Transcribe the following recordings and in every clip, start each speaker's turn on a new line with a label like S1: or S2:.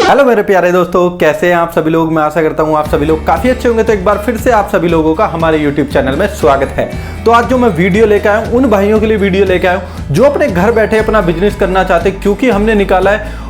S1: Hello मेरे प्यारे दोस्तों, कैसे हैं आप सभी लोग। मैं आशा करता हूं आप सभी लोग काफ़ी अच्छे होंगे। तो एक बार फिर से आप सभी लोगों का हमारे YouTube चैनल में स्वागत है। तो आज जो मैं वीडियो लेकर आया हूं, उन भाइयों के लिए वीडियो लेकर आया हूं जो अपने घर बैठे अपना बिजनेस करना चाहते हैं, क्योंकि हमने निकाला है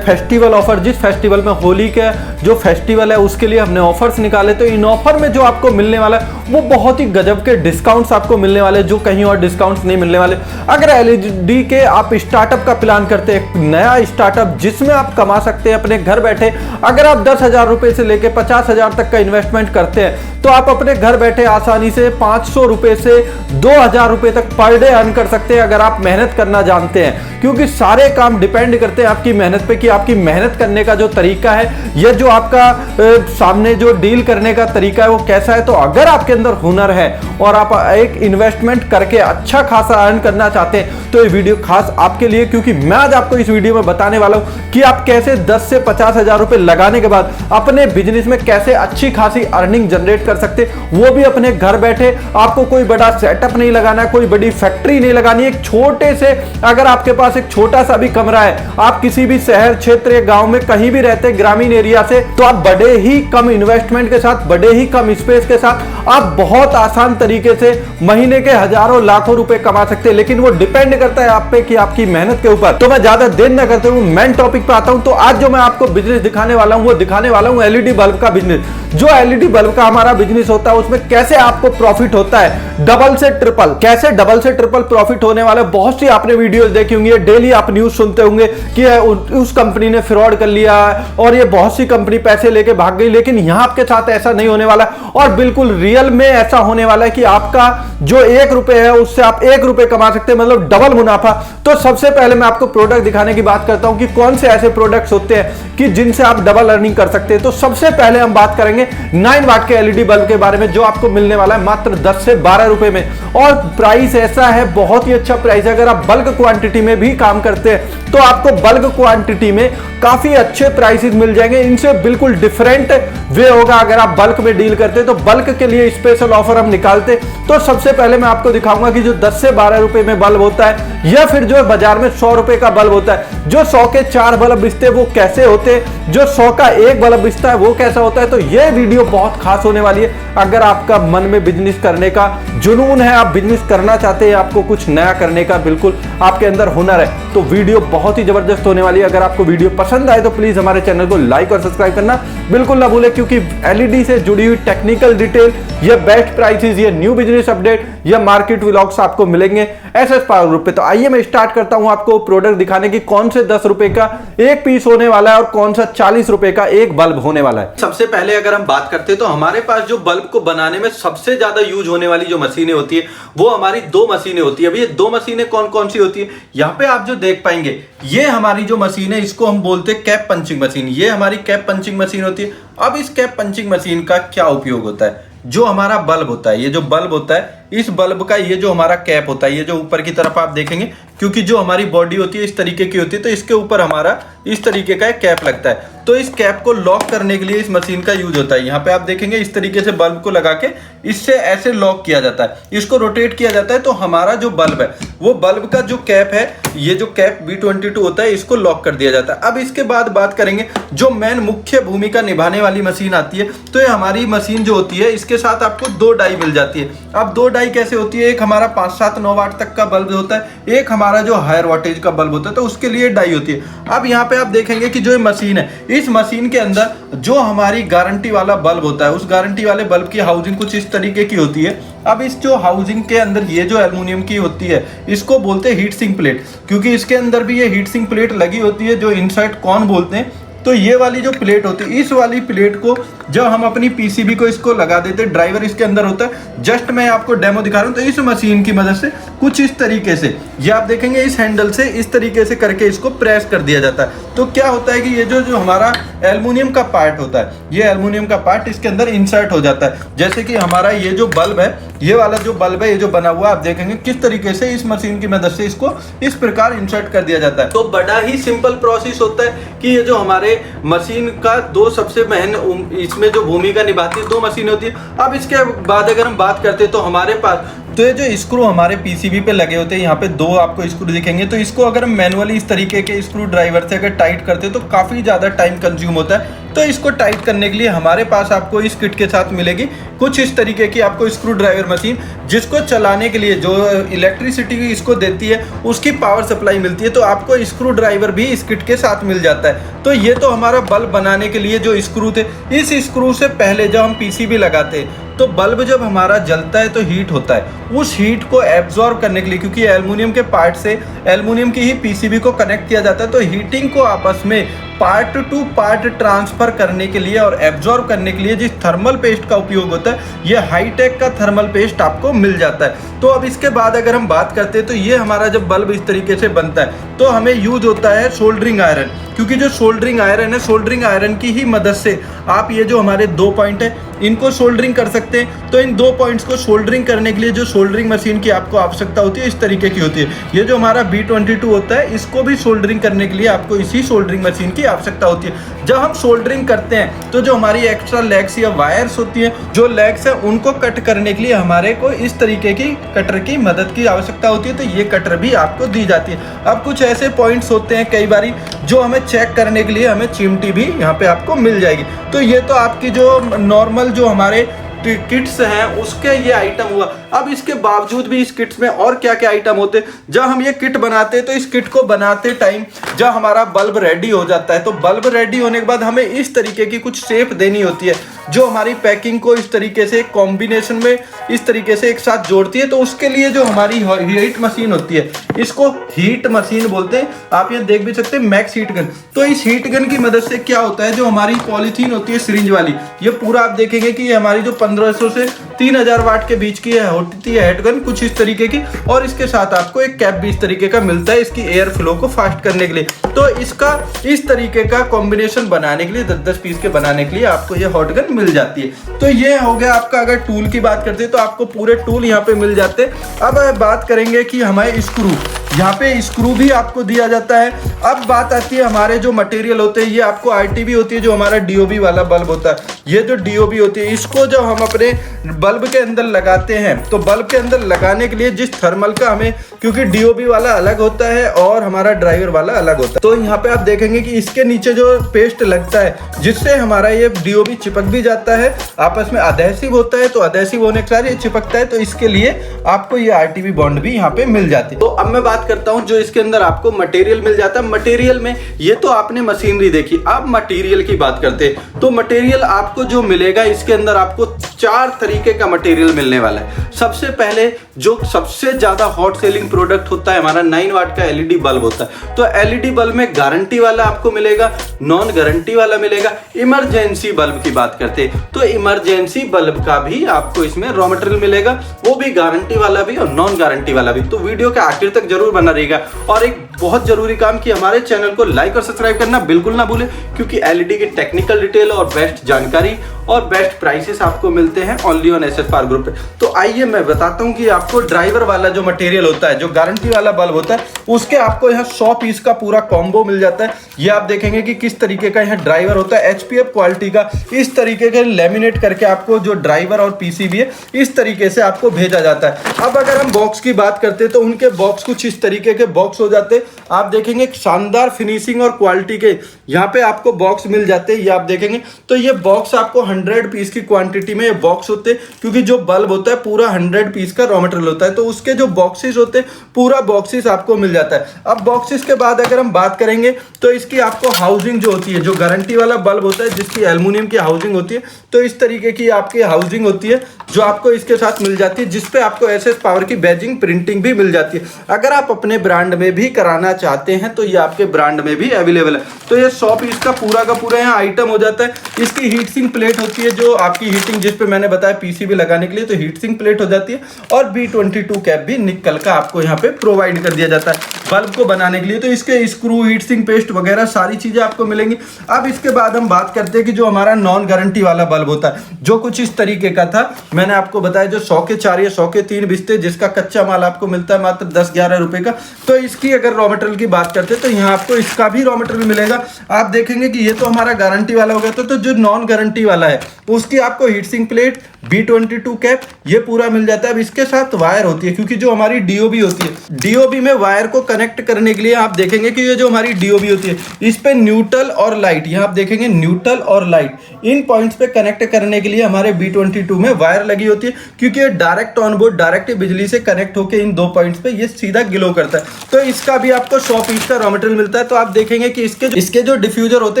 S1: फेस्टिवल ऑफर। जिस फेस्टिवल में होली का जो फेस्टिवल है उसके लिए हमने ऑफर्स निकाले। तो इन ऑफर में जो आपको मिलने वाला है वो बहुत ही गजब के डिस्काउंट्स आपको मिलने वाले, जो कहीं और डिस्काउंट्स नहीं मिलने वाले। अगर एलईडी के आप स्टार्टअप का प्लान करते हैं, नया स्टार्टअप जिसमें आप कमा सकते हैं अपने घर बैठे, अगर आप 10,000 रुपए से लेकर 50,000 तक का इन्वेस्टमेंट करते हैं तो आप अपने घर बैठे आसानी से 500 रुपए से 2,000 रुपए तक पर डे अर्न कर सकते हैं, अगर आप मेहनत करना जानते हैं। क्योंकि सारे काम डिपेंड करते हैं आपकी मेहनत पे, कि आपकी मेहनत करने का जो तरीका है, यह जो आपका सामने जो डील करने का तरीका है वो कैसा है। तो अगर आपके अंदर हुनर है और आप एक इन्वेस्टमेंट करके अच्छा खासा अर्न करना चाहते हैं तो ये वीडियो खास आपके लिए, क्योंकि मैं आज आपको इस वीडियो में बताने वाला हूं कि आप कैसे 10 से 50,000 रुपए लगाने के बाद अपने बिजनेस में कैसे अच्छी खासी अर्निंग जनरेट कर सकते, वो भी अपने घर बैठे। आपको कोई बड़ा सेटअप नहीं लगाना, कोई बड़ी फैक्ट्री नहीं लगानी। एक छोटे से, अगर आपके पास एक छोटा सा भी कमरा है, आप किसी भी शहर क्षेत्र या गांव में कहीं भी रहते हैं ग्रामीण एरिया से, तो आप बड़े ही कम इन्वेस्टमेंट के साथ, बड़े ही कम स्पेस के साथ आप बहुत आसान तरीके से महीने के हजारों लाखों रुपए कमा सकते हैं। लेकिन वो डिपेंड करता है आप पे, कि आपकी मेहनत के ऊपर। तो मैं ज्यादा देर न करते हुए मेन टॉपिक पे आता हूं। तो आज जो मैं आपको बिजनेस दिखाने वाला हूं वो दिखाने वाला हूं एलईडी बल्ब का बिजनेस। जो एलईडी बल्ब का हमारा बिजनेस होता है उसमें कैसे आपको प्रॉफिट होता है, डबल से ट्रिपल, कैसे डबल से ट्रिपल प्रॉफिट होने वाला। बहुत सी आपने वीडियोस देखी होंगी, डेली आप न्यूज सुनते होंगे कि उस कंपनी ने फ्रॉड कर लिया और ये बहुत सी कंपनी पैसे लेके भाग गई। लेकिन यहां आपके साथ ऐसा नहीं होने वाला, और बिल्कुल रियल में ऐसा होने वाला है कि आपका जो 1 रुपए है उससे आप 1 रुपए कमा सकते हैं, मतलब डबल मुनाफा। तो सबसे पहले मैं आपको प्रोडक्ट दिखाने की बात करता हूं कि कौन से ऐसे प्रोडक्ट्स होते हैं कि जिनसे आप डबल अर्निंग कर सकते हैं। तो सबसे पहले हम बात करेंगे 9 वाट के एलईडी बल्ब के बारे में, जो आपको मिलने वाला है मात्र 10 से 12 रुपए में। और प्राइस ऐसा है, बहुत ही अच्छा प्राइस है। अगर आप बल्क क्वांटिटी में भी काम करते हैं तो आपको बल्क क्वांटिटी में काफी अच्छे प्राइसेस मिल जाएंगे। इनसे बिल्कुल डिफरेंट वे होगा अगर आप बल्क में डील करते हैं। तो बल्क के लिए स्पेशल ऑफर हम निकालते। तो सबसे पहले मैं आपको दिखाऊंगा कि जो 10 से 12 रुपए में बल्ब होता है, या फिर जो बाजार में 100 रुपए का बल्ब होता है, जो 100 के 4 बल्ब बिकते हैं वो कैसे होते हैं, जो 100 का 1 बल्ब बिकता है वो कैसा होता है। तो ये वीडियो बहुत खास होने वाली है। अगर आपका मन में बिजनेस करने का जुनून है, आप बिजनेस करना चाहते हैं, आपको कुछ नया करने का बिल्कुल आपके अंदर हुनर है, तो वीडियो बहुत ही जबरदस्त होने वाली है। अगर आपको वीडियो पसंद आए तो प्लीज हमारे चैनल को लाइक और सब्सक्राइब करना बिल्कुल ना भूलें, क्योंकि एलईडी से जुड़ी हुई टेक्निकल डिटेल, ये बेस्ट प्राइसेस, ये न्यू बिजनेस अपडेट, ये मार्केट व्लॉग्स आपको मिलेंगे एसएस पावर ग्रुप पे। तो आइए मैं स्टार्ट करता हूं आपको प्रोडक्ट दिखाने की, कौन से 10 रुपए का एक पीस होने वाला है और कौन सा 40 रुपए का एक बल्ब होने वाला है। सबसे पहले अगर हम बात करते हैं तो हमारे पास जो बल्ब को बनाने में सबसे ज्यादा यूज होने वाली जो मशीनें होती है वो हमारी 2 मशीनें होती है। अब ये 2 मशीनें कौन कौन सी होती है, यहाँ पे आप जो देख पाएंगे, ये हमारी जो मशीन है इसको हम बोलते हैं कैप पंचिंग मशीन। ये हमारी कैप पंचिंग मशीन होती है। अब इस कैप पंचिंग मशीन का क्या उपयोग होता है, जो हमारा बल्ब होता है, ये जो बल्ब होता है, इस बल्ब का ये जो हमारा कैप होता है, ये जो ऊपर की तरफ आप देखेंगे, क्योंकि जो हमारी बॉडी होती है इस तरीके की होती है, तो इसके ऊपर हमारा इस तरीके का एक कैप लगता है। तो इस कैप को लॉक करने के लिए इस मशीन का यूज होता है। यहाँ पे आप देखेंगे इस तरीके से बल्ब को लगा के इससे ऐसे लॉक किया जाता है, इसको रोटेट किया जाता है, तो हमारा जो बल्ब है वो बल्ब का जो कैप है, ये जो कैप B22 होता है, इसको लॉक कर दिया जाता है। अब इसके बाद बात करेंगे जो मेन मुख्य भूमिका निभाने वाली मशीन आती है। तो ये हमारी मशीन जो होती है इसके साथ आपको 2 डाई मिल जाती है। अब 2 डाई कैसे होती है, एक हमारा 5, 7, 9 वाट तक का बल्ब होता है, एक हमारा जो हायर वाटेज का बल्ब होता है, तो उसके लिए डाई होती है। अब यहाँ पे आप देखेंगे कि जो मशीन है, इस मशीन के अंदर जो हमारी गारंटी वाला बल्ब होता है, उस गारंटी वाले बल्ब की हाउसिंग कुछ इस तरीके की होती है। अब इस जो हाउसिंग के अंदर ये जो एल्युमिनियम की होती है, इसको बोलते हैं हीट सिंक प्लेट, क्योंकि इसके अंदर भी ये हीट सिंक प्लेट लगी होती है, जो इनसाइड कॉन बोलते हैं। तो ये वाली जो प्लेट होती है, इस वाली प्लेट को जब हम अपनी पीसीबी को इसको लगा देते हैं, ड्राइवर इसके अंदर होता है। जस्ट मैं आपको डेमो दिखा रहा हूं। तो इस मशीन की मदद से कुछ इस तरीके से, ये आप देखेंगे इस हैंडल से इस तरीके से करके इसको प्रेस कर दिया जाता है। तो क्या होता है कि ये जो हमारा एल्युमिनियम का पार्ट होता है, ये एल्युमिनियम का पार्ट इसके अंदर इंसर्ट हो जाता है। जैसे कि हमारा ये जो बल्ब है, ये वाला जो बल्ब है, ये जो बना हुआ आप देखेंगे किस तरीके से इस मशीन की मदद से इसको इस प्रकार इंसर्ट कर दिया जाता है। तो बड़ा ही सिंपल प्रोसेस होता है कि ये जो हमारे मशीन का 2 सबसे महत्वपूर्ण इसमें जो भूमिका निभाती है, 2 मशीन होती है। अब इसके बाद अगर हम बात करते हैं तो हमारे पास तो ये जो स्क्रू हमारे पीसीबी पे लगे होते हैं, यहाँ पे 2 आपको स्क्रू दिखेंगे। तो इसको अगर हम मैनुअली इस तरीके के स्क्रू ड्राइवर से अगर टाइट करते हैं तो काफ़ी ज़्यादा टाइम कंज्यूम होता है। तो इसको टाइट करने के लिए हमारे पास आपको इस किट के साथ मिलेगी कुछ इस तरीके की आपको स्क्रू ड्राइवर मशीन, जिसको चलाने के लिए जो इलेक्ट्रिसिटी इसको देती है उसकी पावर सप्लाई मिलती है। तो आपको स्क्रू ड्राइवर भी इस किट के साथ मिल जाता है। तो ये तो हमारा बल्ब बनाने के लिए जो स्क्रू थे, इस स्क्रू से पहले जब हम पीसीबी लगाते हैं तो बल्ब जब हमारा जलता है तो हीट होता है। उस हीट को एब्जॉर्ब करने के लिए, क्योंकि एल्युमिनियम के पार्ट से एल्युमिनियम की ही पीसीबी को कनेक्ट किया जाता है, तो हीटिंग को आपस में पार्ट टू पार्ट ट्रांसफर करने के लिए और एब्जॉर्ब करने के लिए जिस थर्मल पेस्ट का उपयोग होता है, ये हाईटेक का थर्मल पेस्ट आपको मिल जाता है। तो अब इसके बाद अगर हम बात करते हैं तो ये हमारा जब बल्ब इस तरीके से बनता है तो हमें यूज होता है सोल्डरिंग आयरन, क्योंकि जो सोल्डरिंग आयरन है, सोल्डरिंग आयरन की ही मदद से आप ये जो हमारे 2 पॉइंट है इनको सोल्डरिंग कर सकते हैं। तो इन 2 पॉइंट्स को सोल्डरिंग करने के लिए जो सोल्डरिंग मशीन की आपको आवश्यकता होती है इस तरीके की होती है। ये जो हमारा B22 होता है, इसको भी सोल्डरिंग करने के लिए आपको इसी सोल्डरिंग मशीन की आवश्यकता होती है। जब हम सोल्डरिंग करते हैं तो जो हमारी एक्स्ट्रा लेग्स या वायर्स होती हैं, जो लेग्स है उनको कट करने के लिए हमारे को इस तरीके की कटर की मदद की आवश्यकता होती है। तो ये कटर भी आपको दी जाती है। अब कुछ ऐसे पॉइंट्स होते हैं कई बारी जो हमें चेक करने के लिए हमें चिमटी भी यहाँ पे आपको मिल जाएगी। तो ये तो आपकी जो नॉर्मल जो हमारे किट्स हैं उसके ये आइटम हुआ। अब इसके बावजूद भी इस किट्स में और क्या क्या आइटम होते हैं। जब हम ये किट बनाते हैं तो इस किट को बनाते टाइम जब हमारा बल्ब रेडी हो जाता है तो बल्ब रेडी होने के बाद हमें इस तरीके की कुछ शेप देनी होती है जो हमारी पैकिंग को इस तरीके से कॉम्बिनेशन में इस तरीके से एक साथ जोड़ती है। तो उसके लिए जो हमारी हीट मशीन होती है, इसको हीट मशीन बोलते हैं। आप ये देख भी सकते हैं मैक्स हीट गन। तो इस हीट गन की मदद से क्या होता है, जो हमारी पॉलीथीन होती है सिरिंज वाली, ये पूरा आप देखेंगे कि ये हमारी जो 1500 से 3000 वाट के बीच की होती है हीट गन कुछ इस तरीके की, और इसके साथ आपको एक कैप भी इस तरीके का मिलता है इसकी एयर फ्लो को फास्ट करने के लिए। तो इसका इस तरीके का कॉम्बिनेशन बनाने के लिए 10-10 पीस के बनाने के लिए आपको ये हॉट गन मिल जाती है। तो ये हो गया आपका। अगर टूल की बात करते हैं तो आपको पूरे टूल यहाँ पे मिल जाते हैं। अब बात करेंगे कि हमारे स्क्रू, यहाँ पे स्क्रू भी आपको दिया जाता है। अब बात आती है हमारे जो मटेरियल होते हैं, ये आपको आरटीबी होती है जो हमारा डीओबी वाला बल्ब होता है। ये जो डीओबी होती है इसको जब हम अपने बल्ब के अंदर लगाते हैं तो बल्ब के अंदर लगाने के लिए जिस थर्मल का हमें, क्योंकि डीओबी वाला अलग होता है और हमारा ड्राइवर वाला अलग होता है, तो यहाँ पे आप देखेंगे कि इसके नीचे जो पेस्ट लगता है जिससे हमारा ये डीओबी चिपक भी जाता है, आपस में अधेसिव होता है। तो अधेसिव होने के साथ ये चिपकता है, तो इसके लिए आपको ये आरटीबी बॉन्ड भी यहाँ पे मिल जाती है। तो अब मैं बात करता हूँ जो इसके अंदर आपको मटेरियल मिल जाता है। मटेरियल में ये तो आपने मशीनरी देखी, अब मटेरियल की बात करते हैं। तो मटेरियल आपको जो मिलेगा इसके अंदर आपको 4 तरीके का मटेरियल मिलने वाला है। सबसे पहले जो सबसे ज्यादा हॉट सेलिंग प्रोडक्ट होता है हमारा 9 वाट का एलईडी बल्ब होता है। तो एलईडी बल्ब में गारंटी वाला आपको मिलेगा, नॉन गारंटी वाला मिलेगा। इमरजेंसी बल्ब की बात करते हैं तो इमरजेंसी बल्ब का भी आपको इसमें रॉ मटेरियल मिलेगा, वो भी गारंटी वाला भी और नॉन गारंटी वाला भी। तो वीडियो के आखिर तक जरूर बना रहेगा। और एक बहुत जरूरी काम कि हमारे चैनल को लाइक और सब्सक्राइब करना बिल्कुल ना भूले, क्योंकि एलईडी की टेक्निकल डिटेल और बेस्ट जानकारी और बेस्ट प्राइसेस आपको मिलते हैं only on SS power group पे। तो आइए मैं बताता हूं कि आपको ड्राइवर वाला जो मटेरियल होता है, जो गारंटी वाला बल्ब होता है, उसके आपको यहाँ 100 पीस का पूरा कॉम्बो मिल जाता है। ये आप देखेंगे कि किस तरीके का यहाँ ड्राइवर होता है, एचपीएफ क्वालिटी का, इस तरीके के लेमिनेट करके आपको जो ड्राइवर और पीसीबी है इस तरीके से आपको भेजा जाता है। अब अगर हम बॉक्स की बात करते हैं तो उनके बॉक्स कुछ इस तरीके के बॉक्स हो जाते हैं। आप देखेंगे शानदार फिनिशिंग और क्वालिटी के यहाँ पे आपको बॉक्स मिल जाते हैं। ये आप देखेंगे तो ये बॉक्स आपको 100 पीस की क्वांटिटी में ये बॉक्स होते हैं, क्योंकि जो बल्ब होता है पूरा 100 पीस का रॉ मटेरियल होता है। तो उसके जो बॉक्सेस होते हैं पूरा बॉक्सेस आपको मिल जाता है। अब बॉक्सेस के बाद अगर हम बात करेंगे तो इसकी आपको हाउसिंग जो होती है, जो गारंटी वाला बल्ब होता है जिसकी एल्युमिनियम की हाउसिंग होती है, तो इस तरीके की आपकी हाउसिंग होती है जो आपको इसके साथ मिल जाती है, जिसपे आपको एसएस पावर की बैजिंग प्रिंटिंग भी मिल जाती है। अगर आप अपने ब्रांड में भी कराना चाहते हैं तो ये आपके ब्रांड में भी अवेलेबल है। तो ये 100 पीस का पूरा यहाँ आइटम हो जाता है। इसकी हीट सिंक प्लेट होती है जो आपकी हीटिंग, जिस पे मैंने बताया पीसीबी लगाने के लिए, तो हीट सिंक प्लेट हो जाती है। और B22 कैप भी निकल का आपको यहाँ पे प्रोवाइड कर दिया जाता है बल्ब को बनाने के लिए। तो इसके स्क्रू, हीट सिंक पेस्ट वगैरह सारी चीजें आपको मिलेंगी। अब इसके बाद हम बात करते हैं कि जो हमारा नॉन गारंटी वाला बल्ब होता है, जो कुछ इस तरीके का था, मैंने आपको बताया जो 100 के 4 या 100 के 3 बिस्ते, जिसका कच्चा माल आपको मिलता है मात्र 10-11 रुपए का। तो इसकी अगर रॉ मटेरियल की बात करते हैं तो यहाँ आपको इसका भी रॉ मटेरियल मिलेगा। आप देखेंगे कि ये तो हमारा गारंटी वाला हो गया। तो जो नॉन गारंटी वाला है उसकी आपको heat sink plate, B22 cap ये पूरा मिल जाता है। अब इसके साथ वायर होती है, क्योंकि जो हमारी डीओबी होती है, डीओबी में वायर को कनेक्ट करने के लिए आप देखेंगे कि ये जो हमारी डीओबी होती है इस पे न्यूट्रल और लाइट, यहाँ आप देखेंगे न्यूट्रल और लाइट इन पॉइंट्स पे कनेक्ट करने के लिए हमारे B22 में वायर लगी होती है, क्योंकि ये डायरेक्ट ऑन बोर्ड डायरेक्ट बिजली से कनेक्ट होकर इन दो पॉइंट्स पे ये सीधा ग्लो करता है। तो इसका भी आपको 100 पीस का रॉ मटेरियल मिलता है। तो आप देखेंगे कि इसके जो डिफ्यूजर होते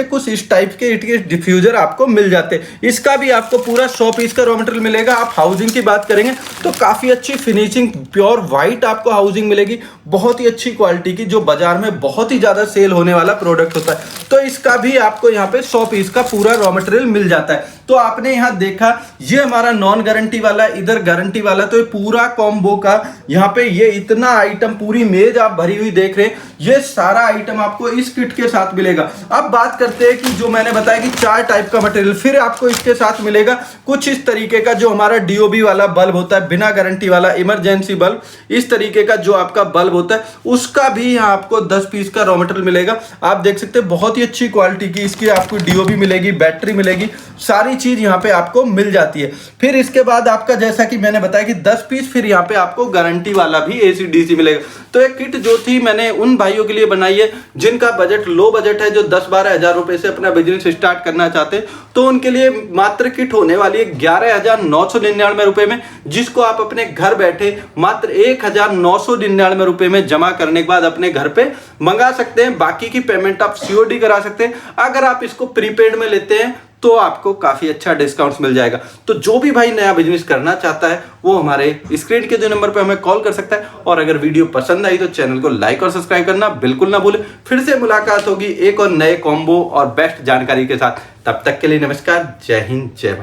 S1: हैं कुछ इस टाइप के डिफ्यूजर आपको मिल जाते हैं। इसका भी आपको पूरा 100 पीस का रॉ मटेरियल मिलेगा। आप हाउसिंग की बात करेंगे तो काफी अच्छी फिनिशिंग प्योर व्हाइट आपको हाउसिंग मिलेगी, बहुत ही अच्छी क्वालिटी की, जो बाजार में बहुत ही ज्यादा सेल होने वाला प्रोडक्ट होता है। तो इसका भी आपको यहाँ पे 100 पीस का पूरा रॉ मटेरियल मिल जाता है। तो आपने यहाँ देखा ये हमारा नॉन गारंटी वाला, इधर गारंटी वाला, तो ये पूरा कॉम्बो का यहाँ पे ये इतना आइटम, पूरी मेज आप भरी हुई देख रहे हैं, ये सारा आइटम आपको इस किट के साथ मिलेगा। अब बात करते हैं कि जो मैंने बताया कि 4 टाइप का मटेरियल फिर आपको इसके साथ मिलेगा। कुछ इस तरीके का जो हमारा डीओबी वाला बल्ब होता है, बिना गारंटी वाला इमरजेंसी बल्ब, इस तरीके का जो आपका बल्ब होता है उसका भी यहाँ आपको 10 पीस का रॉ मटेरियल मिलेगा। आप देख सकते हैं बहुत ही अच्छी क्वालिटी की इसकी आपको डीओबी मिलेगी, बैटरी मिलेगी, सारी चीज यहाँ पे आपको मिल जाती है। फिर इसके बाद आपका जैसा कि मैंने बताया कि 10 पीस फिर यहाँ पे आपको गारंटी वाला भी एसी डीसी मिलेगा। तो एक किट जो थी मैंने उन भाइयों के लिए बनाई है जिनका बजट लो बजट है, जो 10-12 हजार रुपए से अपना बिजनेस स्टार्ट करना चाहते हैं। तो उनके लिए मात्र किट होने वाली है 11,999 रुपए में, जिसको आप अपने घर बैठे मात्र 1,999 रुपए में जमा करने के बाद अपने घर पे मंगा सकते हैं। बाकी की पेमेंट आप सीओडी करा सकते हैं। अगर आप इसको प्रीपेड में लेते हैं तो आपको काफी अच्छा डिस्काउंट मिल जाएगा। तो जो भी भाई नया बिजनेस करना चाहता है वो हमारे स्क्रीन के जो नंबर पे हमें कॉल कर सकता है। और अगर वीडियो पसंद आई तो चैनल को लाइक और सब्सक्राइब करना बिल्कुल ना भूलें। फिर से मुलाकात होगी एक और नए कॉम्बो और बेस्ट जानकारी के साथ। तब तक के लिए नमस्कार, जय हिंद, जय भारत।